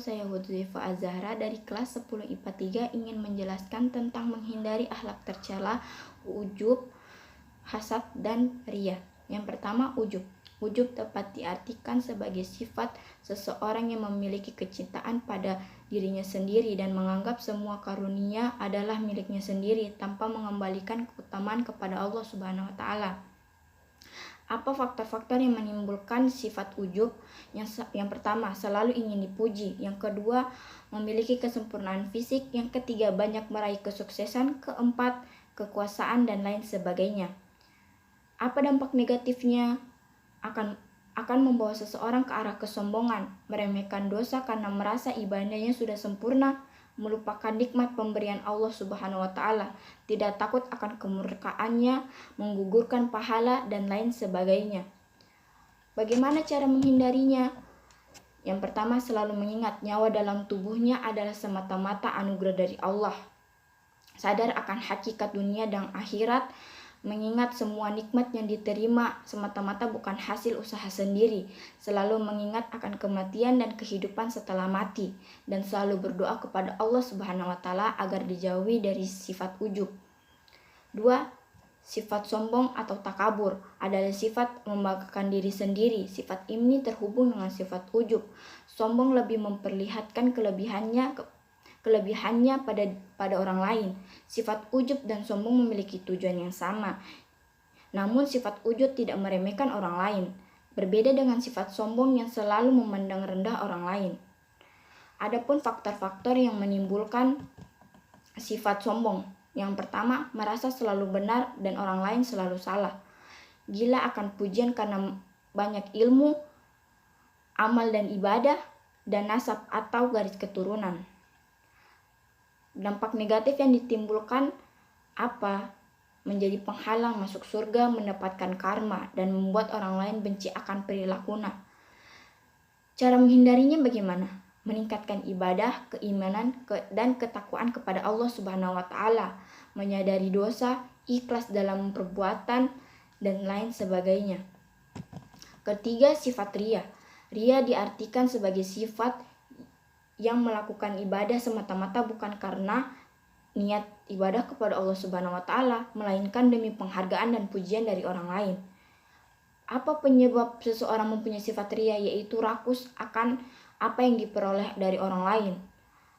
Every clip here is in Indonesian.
saya Hudzaifah Az-Zahra dari kelas 10 IPA 3 ingin menjelaskan tentang menghindari akhlak tercela, ujub, hasad, dan riya. Yang pertama, ujub. Ujub dapat diartikan sebagai sifat seseorang yang memiliki kecintaan pada dirinya sendiri dan menganggap semua karunia adalah miliknya sendiri tanpa mengembalikan keutamaan kepada Allah Subhanahu wa taala. Apa faktor-faktor yang menimbulkan sifat ujub? Yang pertama, selalu ingin dipuji. Yang kedua, memiliki kesempurnaan fisik. Yang ketiga, banyak meraih kesuksesan. Keempat, kekuasaan dan lain sebagainya. Apa dampak negatifnya? Akan membawa seseorang ke arah kesombongan, meremehkan dosa karena merasa ibadahnya sudah sempurna, melupakan nikmat pemberian Allah Subhanahu wa taala, tidak takut akan kemurkaannya, menggugurkan pahala dan lain sebagainya. Bagaimana cara menghindarinya? Yang pertama, selalu mengingat nyawa dalam tubuhnya adalah semata-mata anugerah dari Allah. Sadar akan hakikat dunia dan akhirat, mengingat semua nikmat yang diterima semata-mata bukan hasil usaha sendiri, selalu mengingat akan kematian dan kehidupan setelah mati, dan selalu berdoa kepada Allah Subhanahu wa taala agar dijauhi dari sifat ujub. 2. Sifat sombong atau takabur adalah sifat membanggakan diri sendiri. Sifat ini terhubung dengan sifat ujub. Sombong lebih memperlihatkan kelebihannya pada orang lain. Sifat ujub dan sombong memiliki tujuan yang sama. Namun sifat ujub tidak meremehkan orang lain. Berbeda dengan sifat sombong yang selalu memandang rendah orang lain. Adapun faktor-faktor yang menimbulkan sifat sombong. Yang pertama, merasa selalu benar dan orang lain selalu salah. Gila akan pujian karena banyak ilmu, amal dan ibadah, dan nasab atau garis keturunan. Dampak negatif yang ditimbulkan apa? Menjadi penghalang masuk surga, mendapatkan karma, dan membuat orang lain benci akan perilakunya. Cara menghindarinya bagaimana? Meningkatkan ibadah, keimanan, dan ketakwaan kepada Allah Subhanahu wa taala, menyadari dosa, ikhlas dalam perbuatan, dan lain sebagainya. Ketiga, sifat riya. Riya diartikan sebagai sifat yang melakukan ibadah semata-mata bukan karena niat ibadah kepada Allah Subhanahu wa taala, melainkan demi penghargaan dan pujian dari orang lain. Apa penyebab seseorang mempunyai sifat riya? Yaitu rakus akan apa yang diperoleh dari orang lain,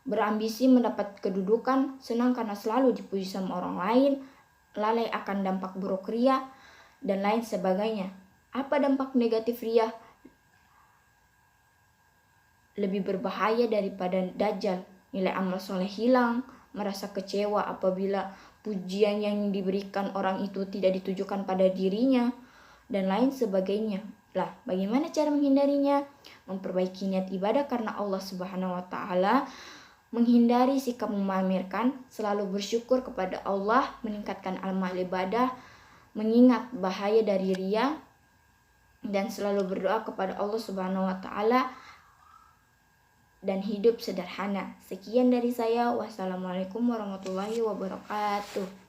berambisi mendapat kedudukan, senang karena selalu dipuji sama orang lain, lalai akan dampak buruk riya, dan lain sebagainya. Apa dampak negatif riya? Lebih berbahaya daripada dajjal. Nilai amal soleh hilang, merasa kecewa apabila pujian yang diberikan orang itu tidak ditujukan pada dirinya, dan lain sebagainya. Lah, bagaimana cara menghindarinya? Memperbaiki niat ibadah karena Allah Subhanahu wa taala, menghindari sikap memamerkan, selalu bersyukur kepada Allah, meningkatkan amal ibadah, mengingat bahaya dari riya, dan selalu berdoa kepada Allah Subhanahu wa taala, dan hidup sederhana. Sekian dari saya. Wassalamualaikum warahmatullahi wabarakatuh.